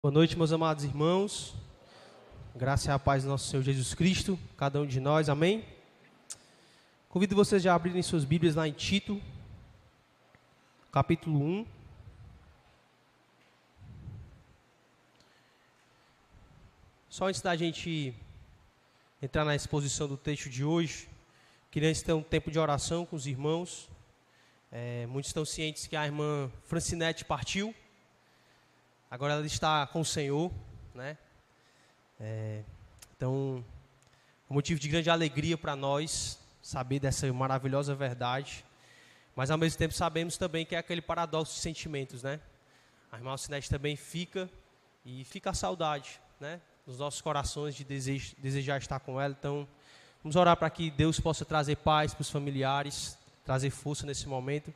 Boa noite, meus amados irmãos. Graça e a paz do nosso Senhor Jesus Cristo, cada um de nós, amém? Convido vocês a abrirem suas Bíblias lá em Tito, capítulo 1. Só antes da gente entrar na exposição do texto de hoje, queria ter um tempo de oração com os irmãos. Muitos estão cientes que a irmã Francinete partiu. Agora ela está com o Senhor, né? Então, é um motivo de grande alegria para nós saber dessa maravilhosa verdade. Mas, ao mesmo tempo, sabemos também que é aquele paradoxo de sentimentos, né? A irmã Alcinete também fica a saudade, né? Nos nossos corações de desejar estar com ela. Então, vamos orar para que Deus possa trazer paz para os familiares, trazer força nesse momento.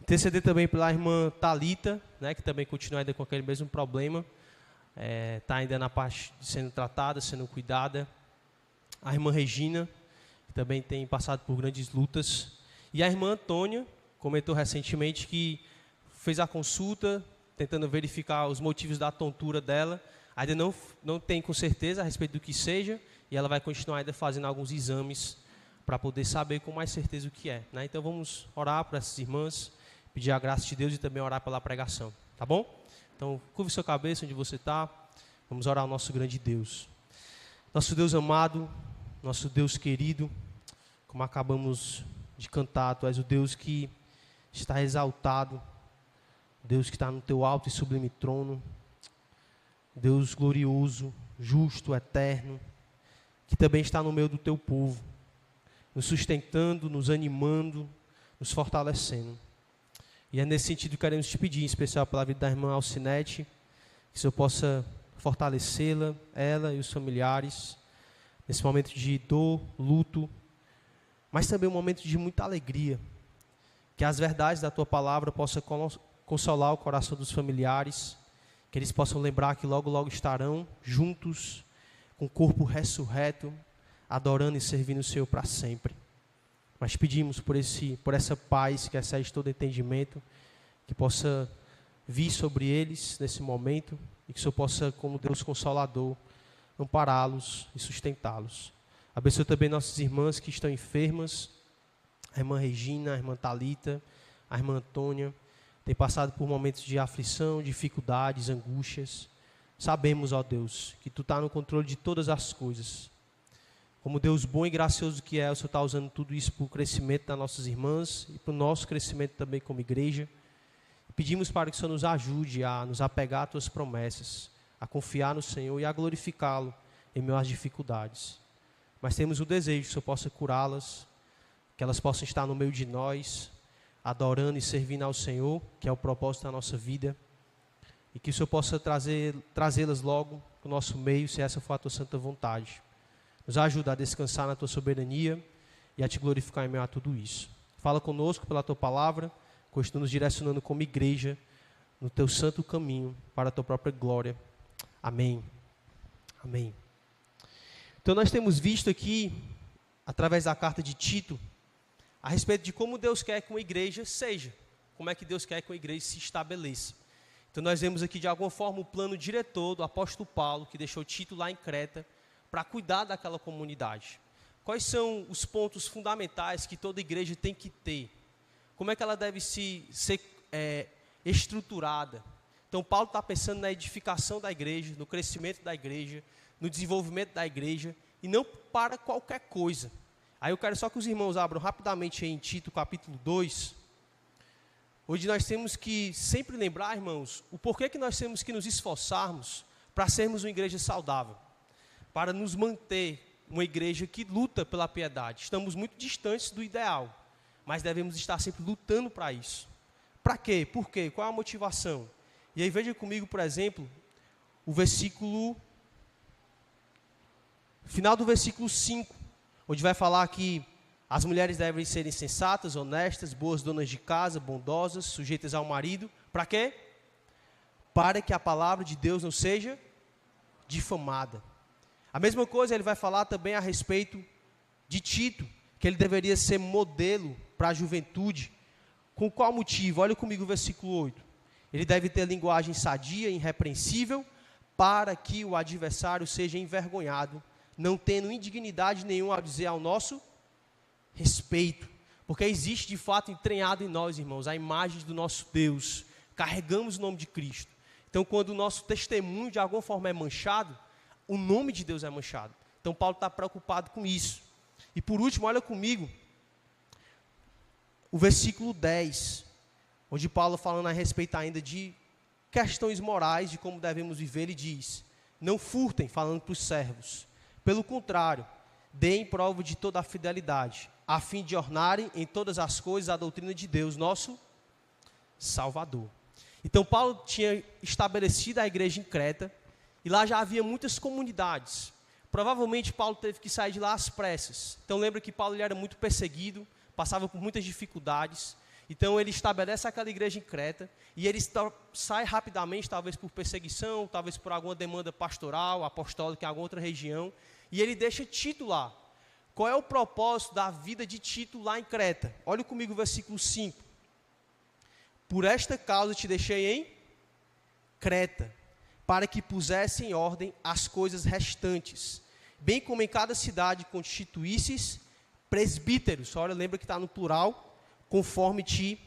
Interceder também pela irmã Thalita, né, que também continua ainda com aquele mesmo problema. Está ainda na parte de sendo tratada, sendo cuidada. A irmã Regina, que também tem passado por grandes lutas. E a irmã Antônia, comentou recentemente que fez a consulta, tentando verificar os motivos da tontura dela. Ainda não tem com certeza a respeito do que seja, e ela vai continuar ainda fazendo alguns exames para poder saber com mais certeza o que é, né? Então vamos orar para essas irmãs, pedir a graça de Deus e também orar pela pregação, tá bom? Então, curve sua cabeça onde você está, vamos orar ao nosso grande Deus. Nosso Deus amado, nosso Deus querido, como acabamos de cantar, Tu és o Deus que está exaltado, Deus que está no Teu alto e sublime trono, Deus glorioso, justo, eterno, que também está no meio do Teu povo, nos sustentando, nos animando, nos fortalecendo. E é nesse sentido que queremos te pedir, em especial pela vida da irmã Alcinete, que o Senhor possa fortalecê-la, ela e os familiares, nesse momento de dor, luto, mas também um momento de muita alegria. Que as verdades da Tua palavra possam consolar o coração dos familiares, que eles possam lembrar que logo, logo estarão juntos, com o corpo ressurreto, adorando e servindo o Senhor para sempre. Mas pedimos por essa paz que excede todo entendimento, que possa vir sobre eles nesse momento e que o Senhor possa, como Deus Consolador, ampará-los e sustentá-los. Abençoe também nossas irmãs que estão enfermas, a irmã Regina, a irmã Thalita, a irmã Antônia, têm passado por momentos de aflição, dificuldades, angústias. Sabemos, ó Deus, que Tu está no controle de todas as coisas. Como Deus bom e gracioso que é, o Senhor está usando tudo isso para o crescimento das nossas irmãs e para o nosso crescimento também como igreja. Pedimos para que o Senhor nos ajude a nos apegar às Tuas promessas, a confiar no Senhor e a glorificá-lo em meio às dificuldades. Mas temos o desejo que o Senhor possa curá-las, que elas possam estar no meio de nós, adorando e servindo ao Senhor, que é o propósito da nossa vida, e que o Senhor possa trazê-las logo para o nosso meio, se essa for a Tua santa vontade. Nos ajuda a descansar na Tua soberania e a Te glorificar em meio a tudo isso. Fala conosco pela Tua palavra, continua nos direcionando como igreja no Teu santo caminho para a Tua própria glória. Amém. Amém. Então nós temos visto aqui, através da carta de Tito, a respeito de como Deus quer que uma igreja seja, como é que Deus quer que uma igreja se estabeleça. Então nós vemos aqui de alguma forma o plano diretor do apóstolo Paulo, que deixou Tito lá em Creta, para cuidar daquela comunidade. Quais são os pontos fundamentais que toda igreja tem que ter? Como é que ela deve ser estruturada? Então Paulo está pensando na edificação da igreja, no crescimento da igreja, no desenvolvimento da igreja, e não para qualquer coisa. Aí eu quero só que os irmãos abram rapidamente em Tito capítulo 2, onde nós temos que sempre lembrar, irmãos, o porquê que nós temos que nos esforçarmos para sermos uma igreja saudável, para nos manter uma igreja que luta pela piedade. Estamos muito distantes do ideal, mas devemos estar sempre lutando para isso. Para quê? Por quê? Qual é a motivação? E aí veja comigo, por exemplo, final do versículo 5, onde vai falar que as mulheres devem ser sensatas, honestas, boas donas de casa, bondosas, sujeitas ao marido. Para quê? Para que a palavra de Deus não seja difamada. A mesma coisa ele vai falar também a respeito de Tito, que ele deveria ser modelo para a juventude. Com qual motivo? Olha comigo o versículo 8. Ele deve ter linguagem sadia, irrepreensível, para que o adversário seja envergonhado, não tendo indignidade nenhuma a dizer ao nosso respeito. Porque existe de fato entranhado em nós, irmãos, a imagem do nosso Deus. Carregamos o nome de Cristo. Então, quando o nosso testemunho de alguma forma é manchado, o nome de Deus é manchado. Então, Paulo está preocupado com isso. E por último, olha comigo, o versículo 10, onde Paulo, falando a respeito ainda de questões morais, de como devemos viver, ele diz: não furtem, falando para os servos. Pelo contrário, deem prova de toda a fidelidade, a fim de ornarem em todas as coisas a doutrina de Deus, nosso Salvador. Então, Paulo tinha estabelecido a igreja em Creta, e lá já havia muitas comunidades. Provavelmente, Paulo teve que sair de lá às pressas. Então, lembra que Paulo ele era muito perseguido, passava por muitas dificuldades. Então, ele estabelece aquela igreja em Creta, e ele sai rapidamente, talvez por perseguição, talvez por alguma demanda pastoral, apostólica em alguma outra região, e ele deixa Tito lá. Qual é o propósito da vida de Tito lá em Creta? Olha comigo o versículo 5. Por esta causa te deixei em Creta, para que pusesse em ordem as coisas restantes, bem como em cada cidade constituísses presbíteros. Olha, lembra que está no plural, conforme te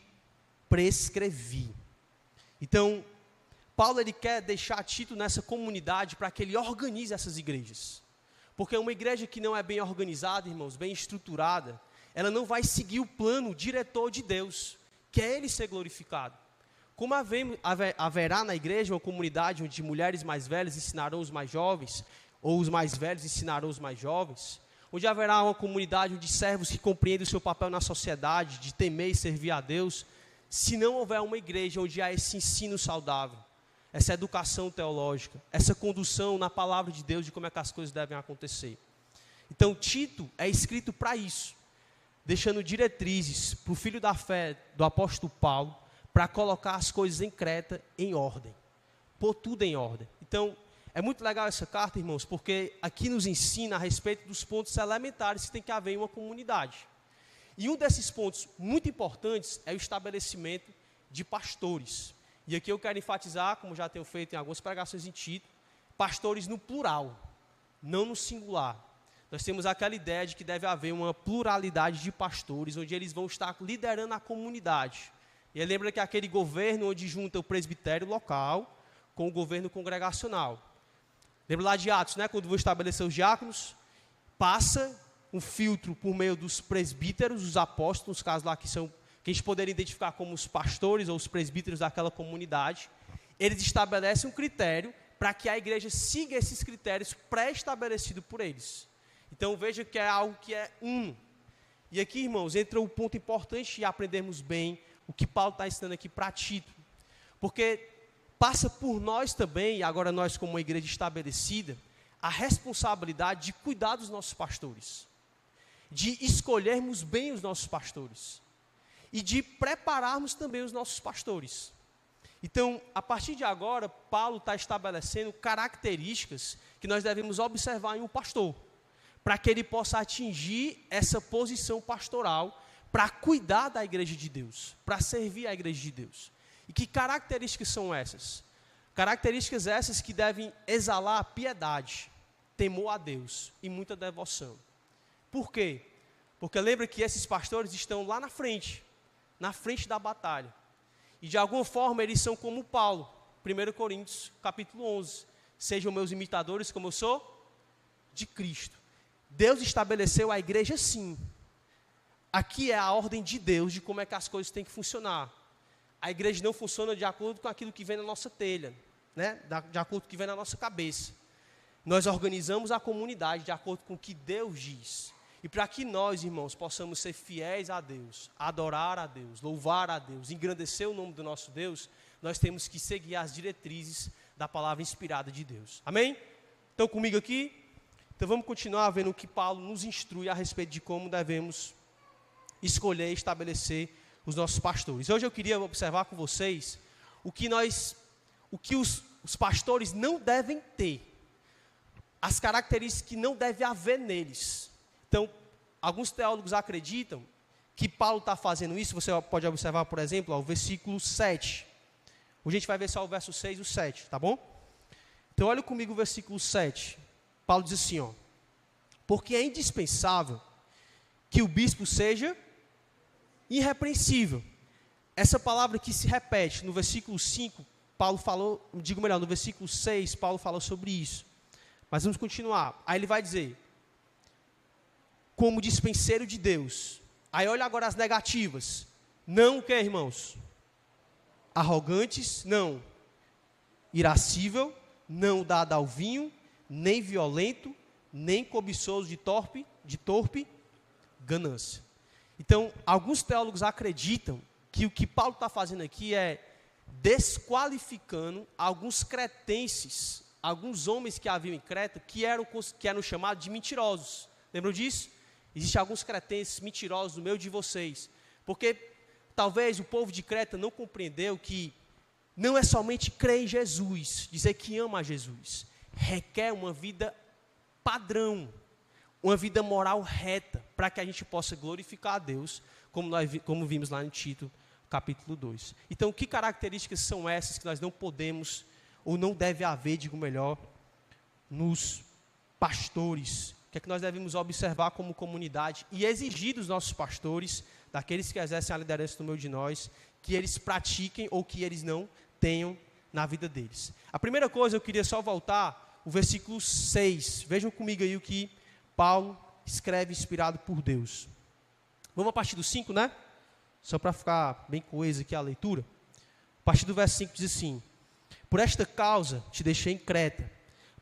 prescrevi. Então, Paulo ele quer deixar Tito nessa comunidade para que ele organize essas igrejas. Porque uma igreja que não é bem organizada, irmãos, bem estruturada, ela não vai seguir o plano diretor de Deus, que é Ele ser glorificado. Como haverá na igreja uma comunidade onde mulheres mais velhas ensinarão os mais jovens, ou os mais velhos ensinarão os mais jovens, onde haverá uma comunidade onde servos que compreendem o seu papel na sociedade, de temer e servir a Deus, se não houver uma igreja onde há esse ensino saudável, essa educação teológica, essa condução na palavra de Deus de como é que as coisas devem acontecer. Então, Tito é escrito para isso, deixando diretrizes para o filho da fé do apóstolo Paulo, para colocar as coisas em Creta em ordem, pôr tudo em ordem. Então, é muito legal essa carta, irmãos, porque aqui nos ensina a respeito dos pontos elementares que tem que haver em uma comunidade. E um desses pontos muito importantes é o estabelecimento de pastores. E aqui eu quero enfatizar, como já tenho feito em algumas pregações em Tito, pastores no plural, não no singular. Nós temos aquela ideia de que deve haver uma pluralidade de pastores, onde eles vão estar liderando a comunidade. E aí lembra que é aquele governo onde junta o presbitério local com o governo congregacional. Lembra lá de Atos, né? Quando vão estabelecer os diáconos, passa um filtro por meio dos presbíteros, os apóstolos, nos casos lá que são, que a gente poderia identificar como os pastores ou os presbíteros daquela comunidade. Eles estabelecem um critério para que a igreja siga esses critérios pré-estabelecidos por eles. Então veja que é algo que é uno. E aqui, irmãos, entra o ponto importante de aprendermos bem o que Paulo está ensinando aqui para Tito. Porque passa por nós também, e agora nós como uma igreja estabelecida, a responsabilidade de cuidar dos nossos pastores, de escolhermos bem os nossos pastores e de prepararmos também os nossos pastores. Então, a partir de agora, Paulo está estabelecendo características que nós devemos observar em um pastor, para que ele possa atingir essa posição pastoral, para cuidar da igreja de Deus, para servir a igreja de Deus. E que características são essas? Características essas que devem exalar piedade, temor a Deus e muita devoção. Por quê? Porque lembra que esses pastores estão lá na frente da batalha. E de alguma forma eles são como Paulo, 1 Coríntios capítulo 11. Sejam meus imitadores como eu sou de Cristo. Deus estabeleceu a igreja assim. Aqui é a ordem de Deus de como é que as coisas têm que funcionar. A igreja não funciona de acordo com aquilo que vem na nossa telha, né? De acordo com o que vem na nossa cabeça. Nós organizamos a comunidade de acordo com o que Deus diz. E para que nós, irmãos, possamos ser fiéis a Deus, adorar a Deus, louvar a Deus, engrandecer o nome do nosso Deus, nós temos que seguir as diretrizes da palavra inspirada de Deus. Amém? Estão comigo aqui? Então vamos continuar vendo o que Paulo nos instrui a respeito de como devemos escolher e estabelecer os nossos pastores. Hoje eu queria observar com vocês o que os pastores não devem ter, as características que não deve haver neles. Então, alguns teólogos acreditam que Paulo está fazendo isso. Você pode observar, por exemplo, o versículo 7. Hoje a gente vai ver só o verso 6 e o 7, tá bom? Então, olha comigo o versículo 7. Paulo diz assim, ó: porque é indispensável que o bispo seja irrepreensível. Essa palavra que se repete no versículo 5, Paulo falou, digo melhor, no versículo 6, Paulo falou sobre isso. Mas vamos continuar. Aí ele vai dizer: como dispenseiro de Deus. Aí olha agora as negativas. Não o que, irmãos? Arrogantes, não. Irascível, não dado ao vinho, nem violento, nem cobiçoso de torpe ganância. Então, alguns teólogos acreditam que o que Paulo está fazendo aqui é desqualificando alguns cretenses, alguns homens que haviam em Creta, que eram chamados de mentirosos. Lembram disso? Existem alguns cretenses mentirosos no meio de vocês, porque talvez o povo de Creta não compreendeu que não é somente crer em Jesus, dizer que ama a Jesus, requer uma vida padrão, uma vida moral reta, para que a gente possa glorificar a Deus, como vimos lá em Tito, capítulo 2. Então, que características são essas que nós não podemos, ou não deve haver, digo melhor, nos pastores? O que é que nós devemos observar como comunidade e exigir dos nossos pastores, daqueles que exercem a liderança no meio de nós, que eles pratiquem ou que eles não tenham na vida deles? A primeira coisa, eu queria só voltar, o versículo 6. Vejam comigo aí o que Paulo escreve inspirado por Deus. Vamos a partir do 5, né? Só para ficar bem coesa aqui a leitura. A partir do verso 5 diz assim: por esta causa te deixei em Creta,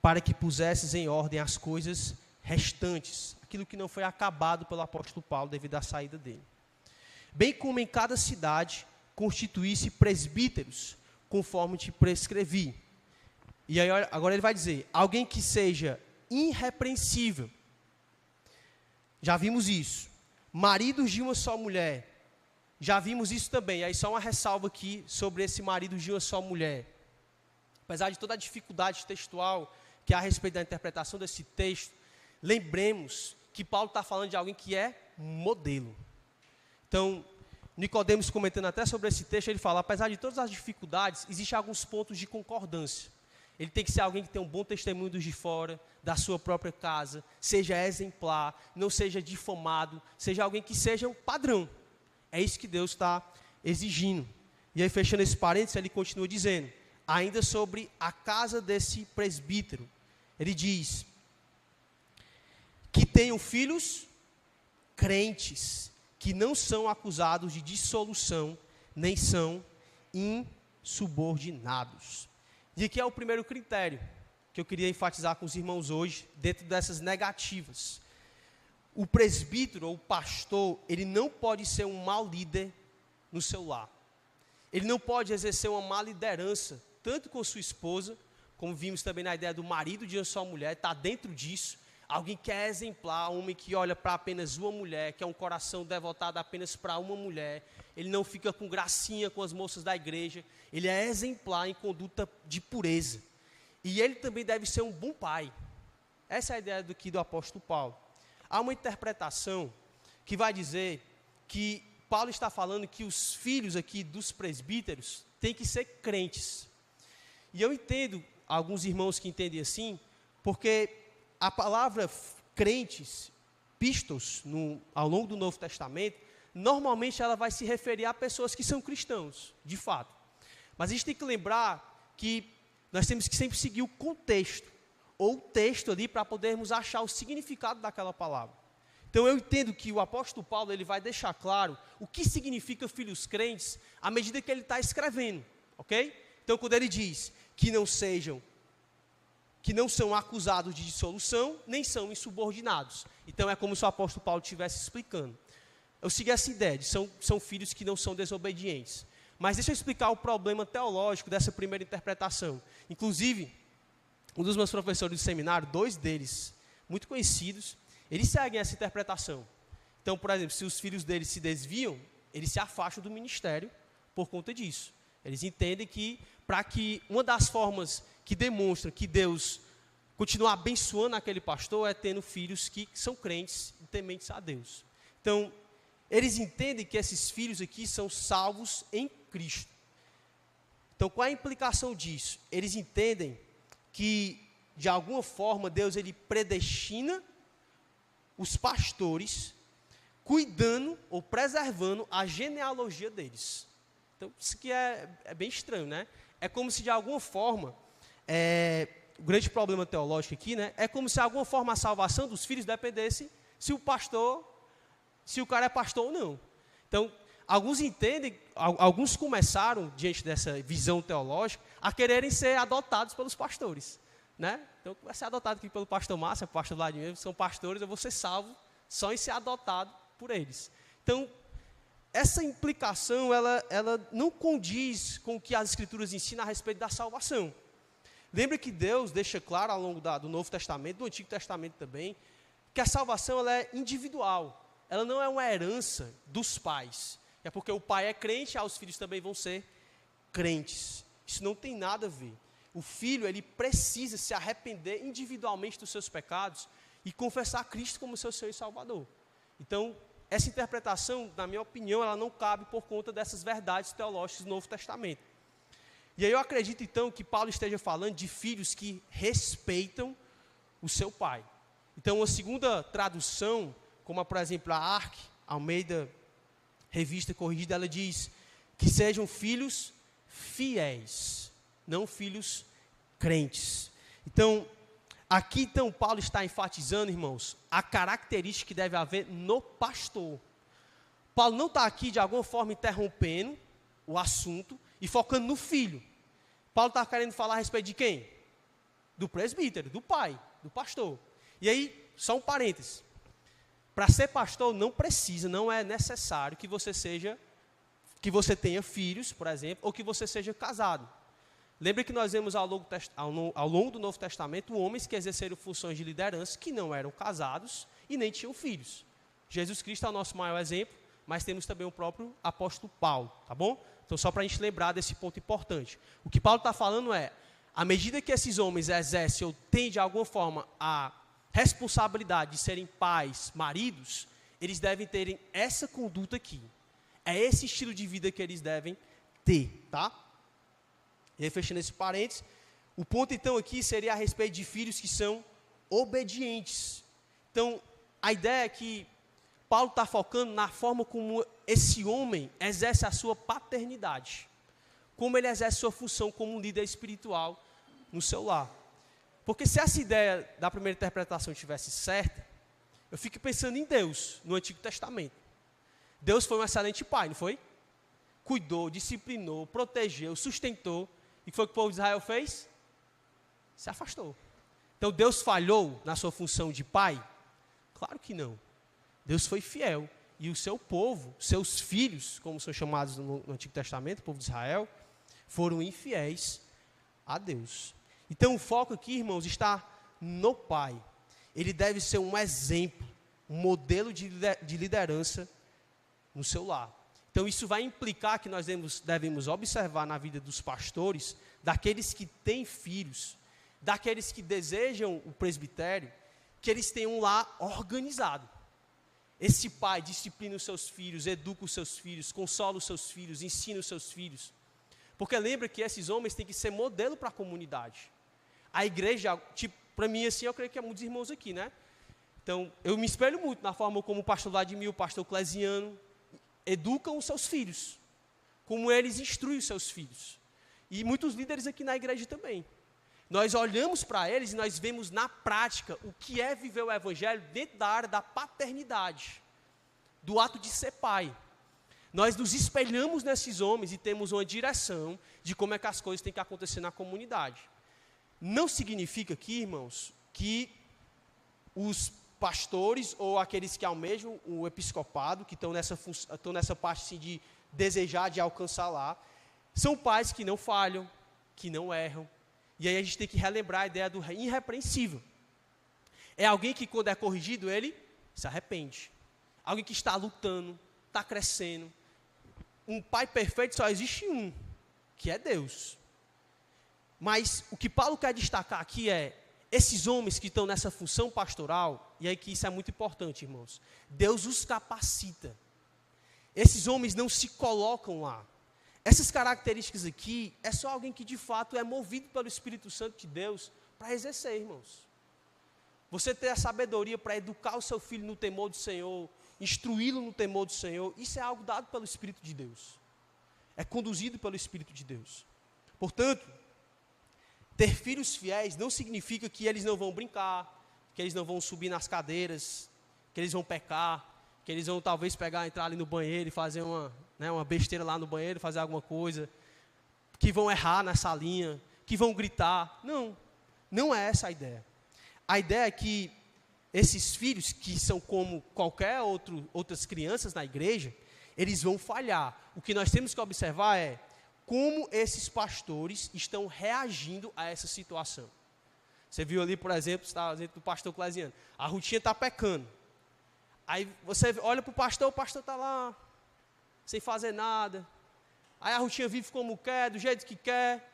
para que pusesses em ordem as coisas restantes, aquilo que não foi acabado pelo apóstolo Paulo devido à saída dele. Bem como em cada cidade constituísse presbíteros, conforme te prescrevi. E aí agora ele vai dizer: alguém que seja irrepreensível. Já vimos isso. Maridos de uma só mulher. Já vimos isso também. Aí só uma ressalva aqui sobre esse marido de uma só mulher. Apesar de toda a dificuldade textual que há a respeito da interpretação desse texto, lembremos que Paulo está falando de alguém que é modelo. Então, Nicodemos comentando até sobre esse texto, ele fala: apesar de todas as dificuldades, existem alguns pontos de concordância. Ele tem que ser alguém que tem um bom testemunho dos de fora, da sua própria casa, seja exemplar, não seja difamado, seja alguém que seja um padrão. É isso que Deus está exigindo. E aí, fechando esse parênteses, ele continua dizendo, ainda sobre a casa desse presbítero, ele diz: que tenham filhos crentes, que não são acusados de dissolução, nem são insubordinados. E aqui é o primeiro critério que eu queria enfatizar com os irmãos hoje, dentro dessas negativas. O presbítero ou o pastor, ele não pode ser um mau líder no seu lar. Ele não pode exercer uma má liderança, tanto com sua esposa, como vimos também na ideia do marido de uma só mulher, está dentro disso. Alguém que é exemplar, um homem que olha para apenas uma mulher, que é um coração devotado apenas para uma mulher. Ele não fica com gracinha com as moças da igreja. Ele é exemplar em conduta de pureza. E ele também deve ser um bom pai. Essa é a ideia do apóstolo Paulo. Há uma interpretação que vai dizer que Paulo está falando que os filhos aqui dos presbíteros têm que ser crentes. E eu entendo, alguns irmãos que entendem assim, porque a palavra crentes, pistos, ao longo do Novo Testamento, normalmente ela vai se referir a pessoas que são cristãos, de fato. Mas a gente tem que lembrar que nós temos que sempre seguir o contexto, ou o texto ali, para podermos achar o significado daquela palavra. Então eu entendo que o apóstolo Paulo, ele vai deixar claro o que significa filhos crentes, à medida que ele está escrevendo, ok? Então quando ele diz que não são acusados de dissolução, nem são insubordinados. Então é como se o apóstolo Paulo estivesse explicando. Eu sigo essa ideia, são filhos que não são desobedientes. Mas deixa eu explicar o problema teológico dessa primeira interpretação. Inclusive, um dos meus professores do seminário, 2 deles, muito conhecidos, eles seguem essa interpretação. Então, por exemplo, se os filhos deles se desviam, eles se afastam do ministério por conta disso. Eles entendem que, para que uma das formas que demonstra que Deus continua abençoando aquele pastor é tendo filhos que são crentes e tementes a Deus. Então, eles entendem que esses filhos aqui são salvos em Cristo. Então, qual é a implicação disso? Eles entendem que, de alguma forma, Deus ele predestina os pastores cuidando ou preservando a genealogia deles. Então, isso que é bem estranho, né? É como se, de alguma forma, o grande problema teológico aqui, né? É como se, de alguma forma, a salvação dos filhos dependesse se o cara é pastor ou não. Então, alguns começaram, diante dessa visão teológica, a quererem ser adotados pelos pastores, né? Então, vai ser adotado aqui pelo pastor Márcio, pastor Vladimir, são pastores, eu vou ser salvo só em ser adotado por eles. Então, essa implicação, ela não condiz com o que as Escrituras ensinam a respeito da salvação. Lembre que Deus deixa claro ao longo do Novo Testamento, do Antigo Testamento também, que a salvação ela é individual. Ela não é uma herança dos pais. É porque o pai é crente, os filhos também vão ser crentes. Isso não tem nada a ver. O filho, ele precisa se arrepender individualmente dos seus pecados e confessar Cristo como seu Senhor e Salvador. Então, essa interpretação, na minha opinião, ela não cabe por conta dessas verdades teológicas do Novo Testamento. E aí eu acredito, então, que Paulo esteja falando de filhos que respeitam o seu pai. Então, uma segunda tradução, como, por exemplo, a ARC, Almeida Revista Corrigida, ela diz que sejam filhos fiéis, não filhos crentes. Então, aqui, então, Paulo está enfatizando, irmãos, a característica que deve haver no pastor. Paulo não está aqui, de alguma forma, interrompendo o assunto e focando no filho. Paulo está querendo falar a respeito de quem? Do presbítero, do pai, do pastor. E aí, só um parênteses. Para ser pastor, não é necessário que você tenha filhos, por exemplo, ou que você seja casado. Lembre que nós vemos ao longo do Novo Testamento homens que exerceram funções de liderança que não eram casados e nem tinham filhos. Jesus Cristo é o nosso maior exemplo, mas temos também o próprio apóstolo Paulo, tá bom? Então, só para a gente lembrar desse ponto importante. O que Paulo está falando é, à medida que esses homens exercem ou têm, de alguma forma, a responsabilidade de serem pais, maridos, eles devem terem essa conduta aqui. É esse estilo de vida que eles devem ter, tá? E aí, fechando esse parênteses, o ponto, então, aqui seria a respeito de filhos que são obedientes. Então, a ideia é que Paulo está focando na forma como esse homem exerce a sua paternidade, como ele exerce sua função como líder espiritual no seu lar. Porque se essa ideia da primeira interpretação estivesse certa, eu fico pensando em Deus, no Antigo Testamento. Deus foi um excelente pai, não foi? Cuidou, disciplinou, protegeu, sustentou. E o que foi que o povo de Israel fez? Se afastou. Então Deus falhou na sua função de pai? Claro que não. Deus foi fiel. E o seu povo, seus filhos, como são chamados no Antigo Testamento, o povo de Israel, foram infiéis a Deus. Então o foco aqui, irmãos, está no pai. Ele deve ser um exemplo, um modelo de liderança no seu lar. Então isso vai implicar que nós devemos observar na vida dos pastores, daqueles que têm filhos, daqueles que desejam o presbitério, que eles tenham um lar organizado. Esse pai disciplina os seus filhos, educa os seus filhos, consola os seus filhos, ensina os seus filhos. Porque lembra que esses homens têm que ser modelo para a comunidade. A igreja, tipo, para mim assim, eu creio que é muitos irmãos aqui, né? Então, eu me espelho muito na forma como o pastor Vladimir, o pastor Clesiano, educam os seus filhos, como eles instruem os seus filhos. E muitos líderes aqui na igreja também. Nós olhamos para eles e nós vemos na prática o que é viver o evangelho dentro da área da paternidade, do ato de ser pai. Nós nos espelhamos nesses homens e temos uma direção de como é que as coisas têm que acontecer na comunidade. Não significa aqui, irmãos, que os pastores ou aqueles que almejam o episcopado, que estão nessa parte assim, de desejar, de alcançar lá, são pais que não falham, que não erram. E aí a gente tem que relembrar a ideia do irrepreensível. É alguém que quando é corrigido, ele se arrepende. Alguém que está lutando, está crescendo. Um pai perfeito só existe um, que é Deus. Mas o que Paulo quer destacar aqui é, esses homens que estão nessa função pastoral, e aí que isso é muito importante, irmãos, Deus os capacita. Esses homens não se colocam lá. Essas características aqui, é só alguém que de fato é movido pelo Espírito Santo de Deus para exercer, irmãos. Você ter a sabedoria para educar o seu filho no temor do Senhor, instruí-lo no temor do Senhor, isso é algo dado pelo Espírito de Deus. É conduzido pelo Espírito de Deus. Portanto, ter filhos fiéis não significa que eles não vão brincar, que eles não vão subir nas cadeiras, que eles vão pecar, que eles vão talvez entrar ali no banheiro e fazer uma besteira lá no banheiro, fazer alguma coisa, que vão errar na salinha, que vão gritar. Não, não é essa a ideia. A ideia é que esses filhos, que são como qualquer outras crianças na igreja, eles vão falhar. O que nós temos que observar é como esses pastores estão reagindo a essa situação. Você viu ali, por exemplo, do pastor Clesiano, a Rutinha está pecando. Aí você olha para o pastor está lá, sem fazer nada. Aí a Rutinha vive como quer, do jeito que quer.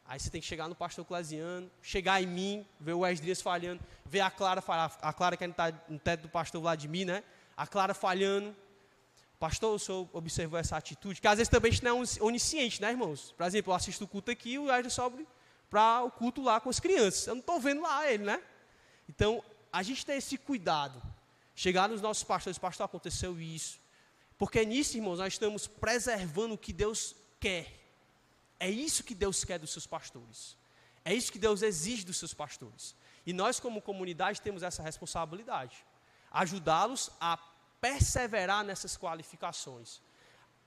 Aí você tem que chegar no pastor Clesiano, chegar em mim, ver o Esdrias falhando, ver a Clara falhar, a Clara que está no teto do pastor Vladimir, né? A Clara falhando. Pastor, o senhor observou essa atitude? Que às vezes também a gente não é onisciente, né, irmãos? Por exemplo, eu assisto o culto aqui e o Esdrias sobe para o culto lá com as crianças. Eu não estou vendo lá ele, né? Então, a gente tem esse cuidado. Chegar nos nossos pastores, pastor, aconteceu isso. Porque nisso, irmãos, nós estamos preservando o que Deus quer. É isso que Deus quer dos seus pastores. É isso que Deus exige dos seus pastores. E nós, como comunidade, temos essa responsabilidade. Ajudá-los a perseverar nessas qualificações.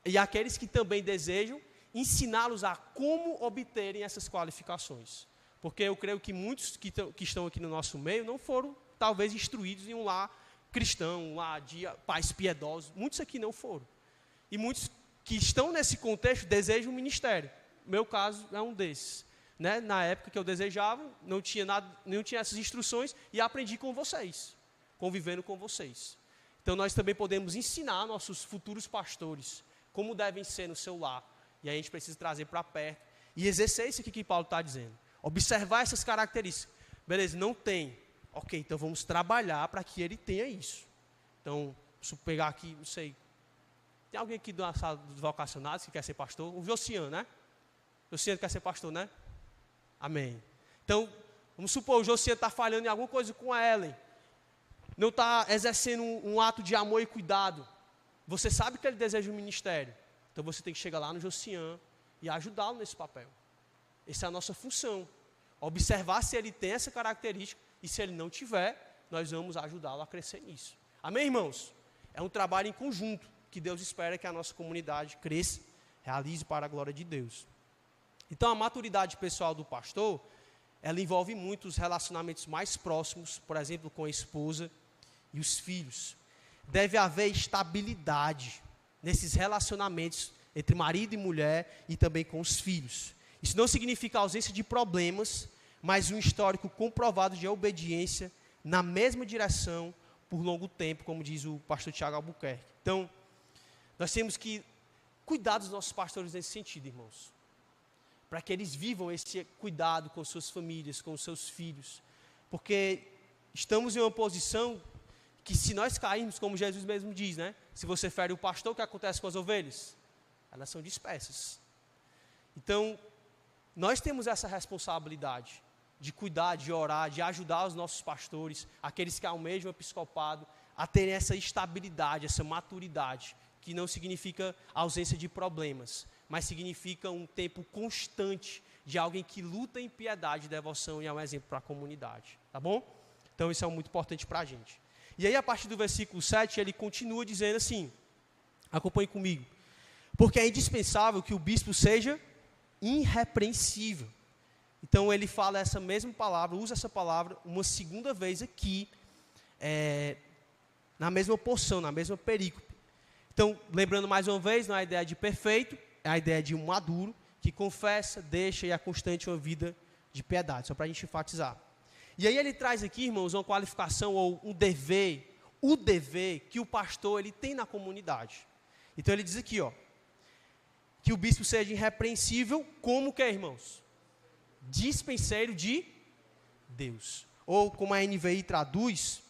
E aqueles que também desejam, ensiná-los a como obterem essas qualificações. Porque eu creio que muitos que estão aqui no nosso meio não foram, talvez, instruídos em um lar cristão, um lar de pais piedosos. Muitos aqui não foram. E muitos que estão nesse contexto desejam um ministério. Meu caso é um desses. Né? Na época que eu desejava, não tinha essas instruções e aprendi com vocês, convivendo com vocês. Então nós também podemos ensinar nossos futuros pastores como devem ser no seu lar. E aí a gente precisa trazer para perto e exercer isso aqui que Paulo está dizendo. Observar essas características. Beleza, não tem. Ok, então vamos trabalhar para que ele tenha isso. Então, se eu pegar aqui, não sei, tem alguém aqui da sala dos vocacionados que quer ser pastor? O Josiano, né? O Josiano quer ser pastor, né? Amém. Então, vamos supor, o Josiano está falhando em alguma coisa com a Ellen. Não está exercendo um ato de amor e cuidado. Você sabe que ele deseja um ministério. Então, você tem que chegar lá no Josiano e ajudá-lo nesse papel. Essa é a nossa função. Observar se ele tem essa característica e se ele não tiver, nós vamos ajudá-lo a crescer nisso. Amém, irmãos? É um trabalho em conjunto que Deus espera que a nossa comunidade cresça, realize para a glória de Deus. Então, a maturidade pessoal do pastor, ela envolve muito os relacionamentos mais próximos, por exemplo, com a esposa e os filhos. Deve haver estabilidade nesses relacionamentos entre marido e mulher e também com os filhos. Isso não significa ausência de problemas, mas um histórico comprovado de obediência na mesma direção por longo tempo, como diz o pastor Tiago Albuquerque. Então, nós temos que cuidar dos nossos pastores nesse sentido, irmãos. Para que eles vivam esse cuidado com suas famílias, com seus filhos. Porque estamos em uma posição que, se nós cairmos, como Jesus mesmo diz, né? Se você fere o pastor, o que acontece com as ovelhas? Elas são dispersas. Então, nós temos essa responsabilidade de cuidar, de orar, de ajudar os nossos pastores, aqueles que almejam o episcopado, a terem essa estabilidade, essa maturidade, que não significa ausência de problemas, mas significa um tempo constante de alguém que luta em piedade, devoção e é um exemplo para a comunidade, tá bom? Então isso é muito importante para a gente. E aí a partir do versículo 7, ele continua dizendo assim, acompanhe comigo, porque é indispensável que o bispo seja irrepreensível. Então ele fala essa mesma palavra, usa essa palavra uma segunda vez aqui, na mesma porção, na mesma perícope. Então, lembrando mais uma vez, não é a ideia de perfeito, é a ideia de um maduro, que confessa, deixa e é constante uma vida de piedade, só para a gente enfatizar. E aí ele traz aqui, irmãos, uma qualificação ou um dever, o dever que o pastor ele tem na comunidade. Então ele diz aqui, ó, que o bispo seja irrepreensível como que, irmãos? Dispenseiro de Deus. Ou como a NVI traduz,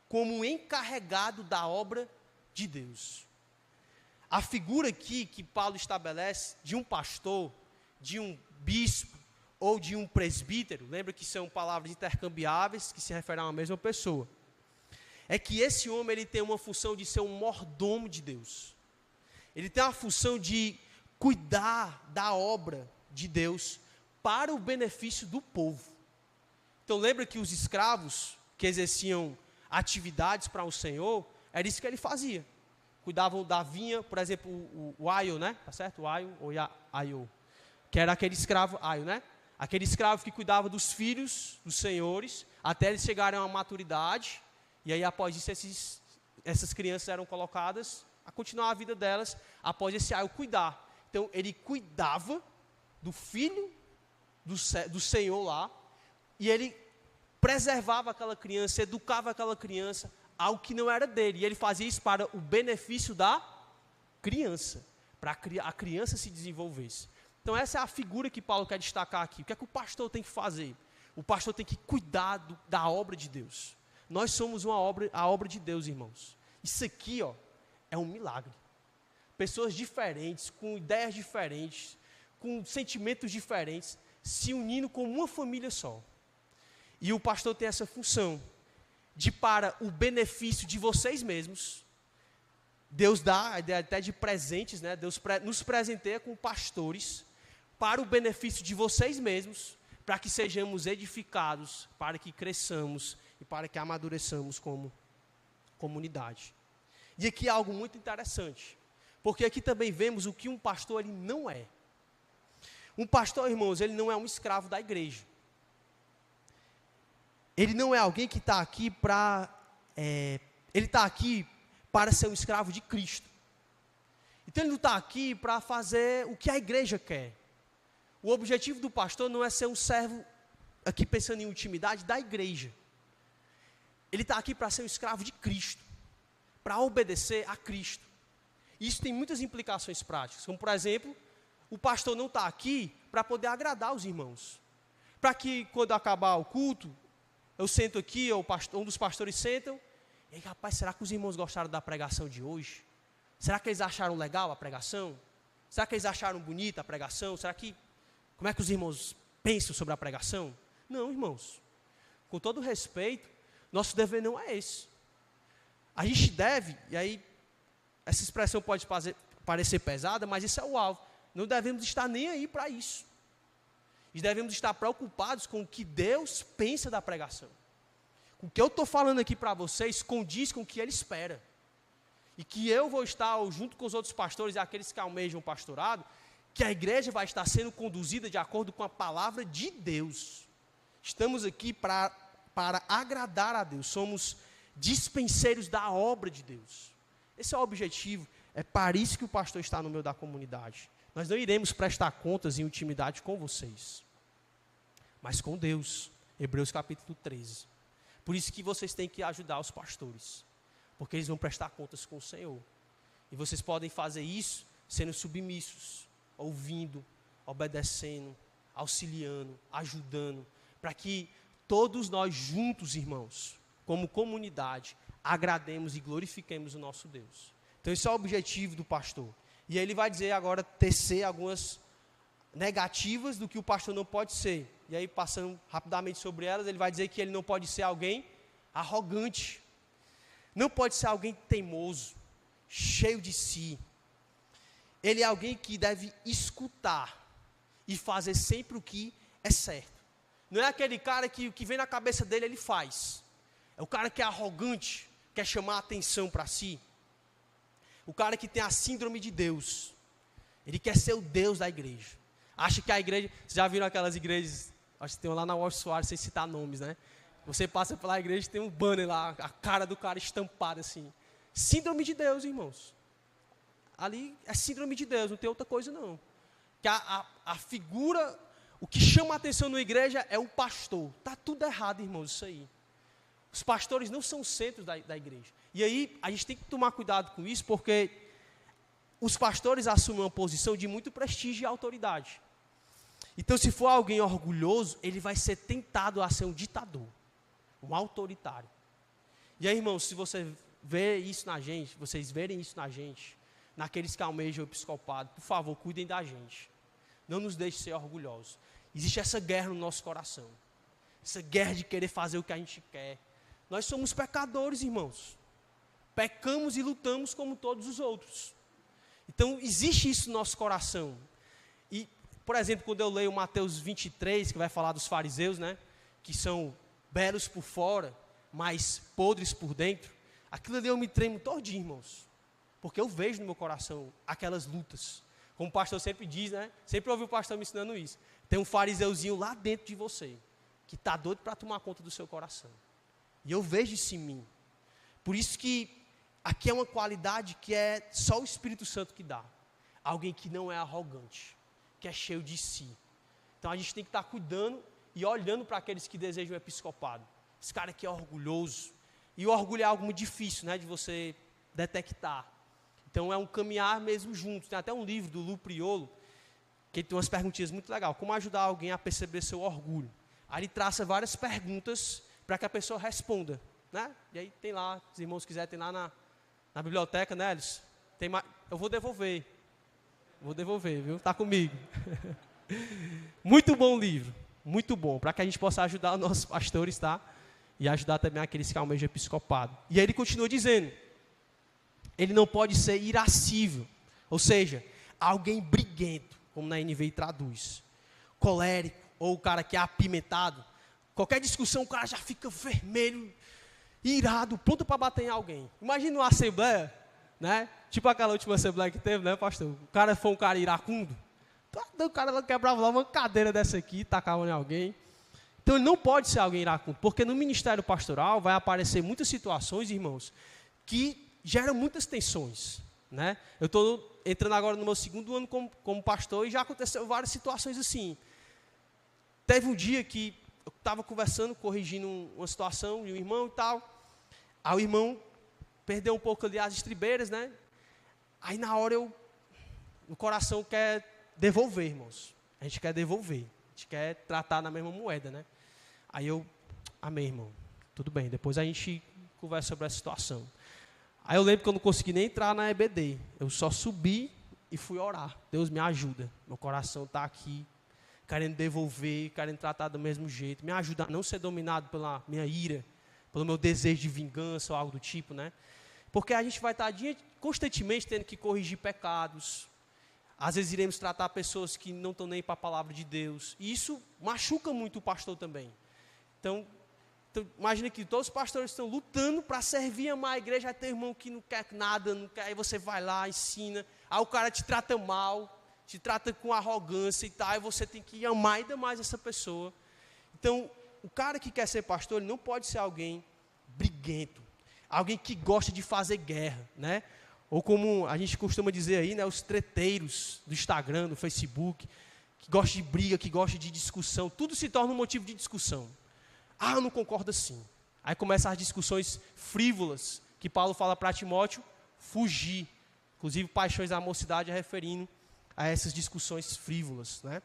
como encarregado da obra de Deus. A figura aqui que Paulo estabelece de um pastor, de um bispo, ou de um presbítero, lembra que são palavras intercambiáveis que se referem a uma mesma pessoa, é que esse homem ele tem uma função de ser um mordomo de Deus. Ele tem a função de cuidar da obra de Deus para o benefício do povo. Então lembra que os escravos que exerciam atividades para o Senhor, era isso que ele fazia. Cuidavam da vinha, por exemplo, o aio, né? Tá certo? O aio ou aio, que era aquele escravo aio, né? Aquele escravo que cuidava dos filhos dos senhores, até eles chegarem a uma maturidade, e aí após isso essas crianças eram colocadas a continuar a vida delas, após esse aio cuidar. Então ele cuidava do filho do senhor lá, e ele preservava aquela criança, educava aquela criança, algo que não era dele, e ele fazia isso para o benefício da criança, para a criança se desenvolvesse. Então essa é a figura que Paulo quer destacar aqui. O que é que o pastor tem que fazer? O pastor tem que cuidar da obra de Deus. Nós somos a obra de Deus, irmãos. Isso aqui, ó, é um milagre. Pessoas diferentes, com ideias diferentes, com sentimentos diferentes, se unindo como uma família só. E o pastor tem essa função de, para o benefício de vocês mesmos, Deus dá a ideia até de presentes, né? Deus nos presenteia com pastores para o benefício de vocês mesmos, para que sejamos edificados, para que cresçamos e para que amadureçamos como comunidade. E aqui é algo muito interessante, porque aqui também vemos o que um pastor ele não é. Um pastor, irmãos, ele não é um escravo da igreja. Ele não é alguém que está aqui para... ele está aqui para ser um escravo de Cristo. Então ele não está aqui para fazer o que a igreja quer. O objetivo do pastor não é ser um servo, aqui pensando em intimidade, da igreja. Ele está aqui para ser um escravo de Cristo, para obedecer a Cristo. Isso tem muitas implicações práticas, como por exemplo, o pastor não está aqui para poder agradar os irmãos. Para que quando acabar o culto, eu sento aqui, ou um dos pastores sentam, e aí, rapaz, será que os irmãos gostaram da pregação de hoje? Será que eles acharam legal a pregação? Será que eles acharam bonita a pregação? Como é que os irmãos pensam sobre a pregação? Não, irmãos. Com todo respeito, nosso dever não é esse. A gente deve, e aí, essa expressão pode parecer pesada, mas isso é o alvo. Não devemos estar nem aí para isso. E devemos estar preocupados com o que Deus pensa da pregação. O que eu estou falando aqui para vocês condiz com o que Ele espera. E que eu vou estar, junto com os outros pastores e aqueles que almejam o pastorado, que a igreja vai estar sendo conduzida de acordo com a palavra de Deus. Estamos aqui para agradar a Deus. Somos dispenseiros da obra de Deus. Esse é o objetivo. É para isso que o pastor está no meio da comunidade. Nós não iremos prestar contas em intimidade com vocês, mas com Deus. Hebreus capítulo 13. Por isso que vocês têm que ajudar os pastores, porque eles vão prestar contas com o Senhor. E vocês podem fazer isso sendo submissos, ouvindo, obedecendo, auxiliando, ajudando, para que todos nós juntos, irmãos, como comunidade, agrademos e glorifiquemos o nosso Deus. Então esse é o objetivo do pastor. E aí ele vai dizer agora, tecer algumas negativas do que o pastor não pode ser. E aí, passando rapidamente sobre elas, ele vai dizer que ele não pode ser alguém arrogante. Não pode ser alguém teimoso, cheio de si. Ele é alguém que deve escutar e fazer sempre o que é certo. Não é aquele cara que o que vem na cabeça dele, ele faz. É o cara que é arrogante, quer chamar a atenção para si. O cara que tem a síndrome de Deus. Ele quer ser o Deus da igreja. Acha que a igreja... Vocês já viram aquelas igrejas... Acho que tem lá na Wall Soares, sem citar nomes, né? Você passa pela igreja e tem um banner lá, a cara do cara estampada assim. Síndrome de Deus, irmãos. Ali é síndrome de Deus, não tem outra coisa não. Que a figura... O que chama a atenção na igreja é o pastor. Está tudo errado, irmãos, isso aí. Os pastores não são centros da igreja. E aí, a gente tem que tomar cuidado com isso, porque os pastores assumem uma posição de muito prestígio e autoridade. Então, se for alguém orgulhoso, ele vai ser tentado a ser um ditador, um autoritário. E aí, irmãos, se você vê isso na gente, vocês verem isso na gente, naqueles que almejam o episcopado, por favor, cuidem da gente. Não nos deixe ser orgulhosos. Existe essa guerra no nosso coração. Essa guerra de querer fazer o que a gente quer. Nós somos pecadores, irmãos. Pecamos e lutamos como todos os outros. Então, existe isso no nosso coração. E, por exemplo, quando eu leio Mateus 23, que vai falar dos fariseus, né? Que são belos por fora, mas podres por dentro. Aquilo ali eu me tremo todinho, irmãos. Porque eu vejo no meu coração aquelas lutas. Como o pastor sempre diz, né? Sempre ouvi o pastor me ensinando isso. Tem um fariseuzinho lá dentro de você, que está doido para tomar conta do seu coração. E eu vejo isso em mim. Por isso que aqui é uma qualidade que é só o Espírito Santo que dá. Alguém que não é arrogante, que é cheio de si. Então a gente tem que estar cuidando e olhando para aqueles que desejam o episcopado. Esse cara aqui é orgulhoso. E o orgulho é algo muito difícil, né, de você detectar. Então é um caminhar mesmo juntos. Tem até um livro do Lu Priolo, que tem umas perguntinhas muito legais. Como ajudar alguém a perceber seu orgulho? Aí ele traça várias perguntas para que a pessoa responda, né? E aí tem lá, se os irmãos quiserem, tem lá na biblioteca, né, Elis? Tem mais, eu vou devolver, viu? Está comigo. Muito bom o livro, muito bom, para que a gente possa ajudar os nossos pastores, tá? E ajudar também aqueles que almejam episcopado. E aí ele continua dizendo, ele não pode ser irascível, ou seja, alguém briguento, como na NVI traduz, colérico, ou o cara que é apimentado. Qualquer discussão o cara já fica vermelho, irado, pronto para bater em alguém. Imagina uma assembleia, né? Tipo aquela última assembleia que teve, né, pastor? O cara foi um cara iracundo. O cara quebrava lá uma cadeira dessa aqui, tacava em alguém. Então ele não pode ser alguém iracundo, porque no ministério pastoral vai aparecer muitas situações, irmãos, que geram muitas tensões, né? Eu estou entrando agora no meu 2º ano como pastor e já aconteceu várias situações assim. Teve um dia que eu estava conversando, corrigindo uma situação de um irmão e tal. Aí o irmão perdeu um pouco ali as estribeiras, né? Aí na hora o coração quer devolver, irmãos. A gente quer devolver. A gente quer tratar na mesma moeda, né? Aí amém, irmão. Tudo bem, depois a gente conversa sobre essa situação. Aí eu lembro que eu não consegui nem entrar na EBD. Eu só subi e fui orar. Deus me ajuda. Meu coração está aqui, querendo devolver, querendo tratar do mesmo jeito. Me ajuda a não ser dominado pela minha ira, pelo meu desejo de vingança ou algo do tipo, né? Porque a gente vai estar constantemente tendo que corrigir pecados. Às vezes iremos tratar pessoas que não estão nem para a palavra de Deus. E isso machuca muito o pastor também. Então imagina que todos os pastores estão lutando para servir, amar a igreja. Aí tem irmão que não quer nada, não quer, aí você vai lá, ensina. Aí o cara te trata mal, te trata com arrogância e tal. Aí você tem que amar ainda mais essa pessoa. Então, o cara que quer ser pastor, ele não pode ser alguém briguento. Alguém que gosta de fazer guerra, né? Ou como a gente costuma dizer aí, né, os treteiros do Instagram, do Facebook, que gostam de briga, que gostam de discussão. Tudo se torna um motivo de discussão. Ah, eu não concordo assim. Aí começam as discussões frívolas, que Paulo fala para Timóteo, fugir. Inclusive, paixões da mocidade é referindo a essas discussões frívolas, né?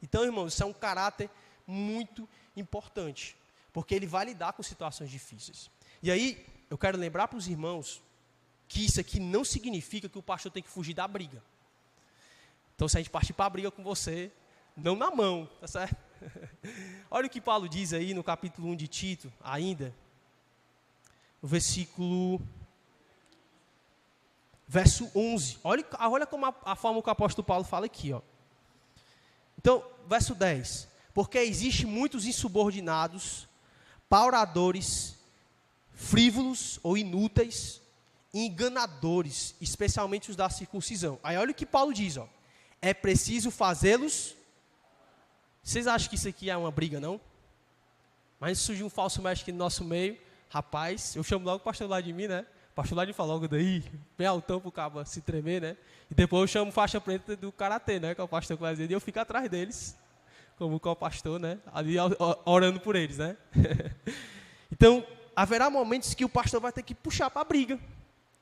Então, irmãos, isso é um caráter muito importante, porque ele vai lidar com situações difíceis. E aí, eu quero lembrar para os irmãos que isso aqui não significa que o pastor tem que fugir da briga. Então, se a gente partir para a briga com você, não na mão, tá certo? Olha o que Paulo diz aí no capítulo 1 de Tito, ainda, no verso 11. Olha como a forma que o apóstolo Paulo fala aqui, ó. Então, verso 10. Porque existe muitos insubordinados, pauradores, frívolos ou inúteis, enganadores, especialmente os da circuncisão. Aí olha o que Paulo diz, ó. É preciso fazê-los. Vocês acham que isso aqui é uma briga, não? Mas surgiu um falso mestre aqui no nosso meio. Rapaz, eu chamo logo o pastor lá de mim, né? O pastor lá de fala logo daí, bem altão pro cabo se tremer, né? E depois eu chamo faixa preta do karatê, né? Que é o pastor que vai dizer, e eu fico atrás deles, como co-pastor, né? Ali orando por eles, né? Então, haverá momentos que o pastor vai ter que puxar para a briga.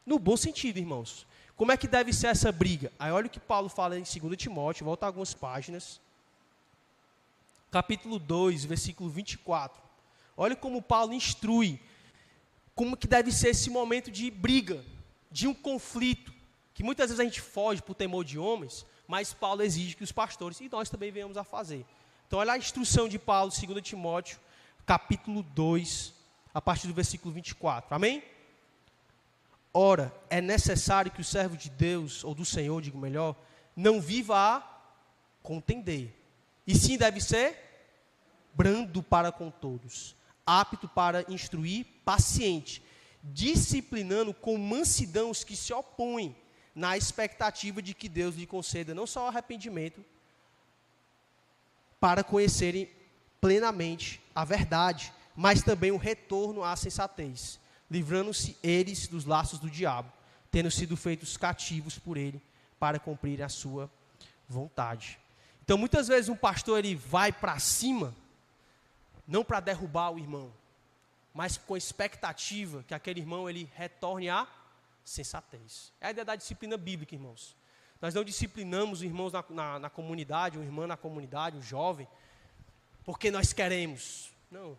No bom sentido, irmãos. Como é que deve ser essa briga? Aí olha o que Paulo fala em 2 Timóteo, volta algumas páginas. Capítulo 2, versículo 24. Olha como Paulo instrui como que deve ser esse momento de briga, de um conflito, que muitas vezes a gente foge por temor de homens, mas Paulo exige que os pastores, e nós também venhamos a fazer. Então, olha a instrução de Paulo, 2 Timóteo, capítulo 2, a partir do versículo 24. Amém? Ora, é necessário que o servo de Deus, ou do Senhor, digo melhor, não viva a contender. E sim deve ser brando para com todos, apto para instruir, paciente, disciplinando com mansidão os que se opõem, na expectativa de que Deus lhe conceda não só o arrependimento, para conhecerem plenamente a verdade, mas também o retorno à sensatez, livrando-se eles dos laços do diabo, tendo sido feitos cativos por ele, para cumprir a sua vontade. Então, muitas vezes um pastor ele vai para cima, não para derrubar o irmão, mas com a expectativa que aquele irmão ele retorne à sensatez. É a ideia da disciplina bíblica, irmãos. Nós não disciplinamos os irmãos na comunidade, o irmão na comunidade, o jovem, porque nós queremos. Não.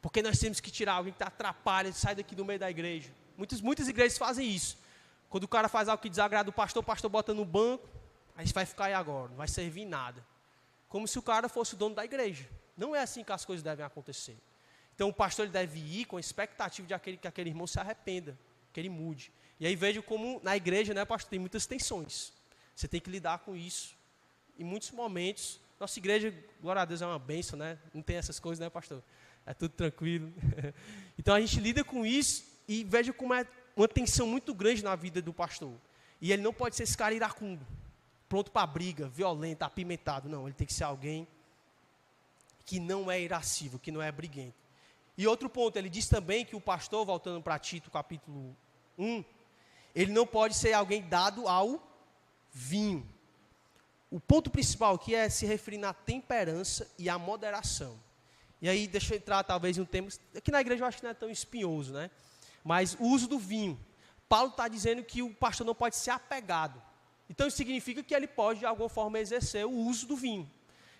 Porque nós temos que tirar alguém que atrapalha, sai daqui do meio da igreja. Muitas igrejas fazem isso. Quando o cara faz algo que desagrada o pastor bota no banco, aí vai ficar aí agora, não vai servir em nada. Como se o cara fosse o dono da igreja. Não é assim que as coisas devem acontecer. Então o pastor ele deve ir com a expectativa de que aquele irmão se arrependa, que ele mude. E aí vejo como na igreja, né, pastor, tem muitas tensões. Você tem que lidar com isso. Em muitos momentos, nossa igreja, glória a Deus, é uma bênção, né? Não tem essas coisas, né, pastor? É tudo tranquilo. Então a gente lida com isso e vejo como é uma tensão muito grande na vida do pastor. E ele não pode ser esse cara iracundo, pronto para briga, violento, apimentado. Não, ele tem que ser alguém que não é irascível, que não é briguento. E outro ponto, ele diz também que o pastor, voltando para Tito, capítulo 1, ele não pode ser alguém dado ao vinho. O ponto principal aqui é se referir na temperança e à moderação. E aí, deixa eu entrar talvez em um tema, aqui na igreja eu acho que não é tão espinhoso, né? Mas o uso do vinho. Paulo está dizendo que o pastor não pode ser apegado. Então, isso significa que ele pode, de alguma forma, exercer o uso do vinho.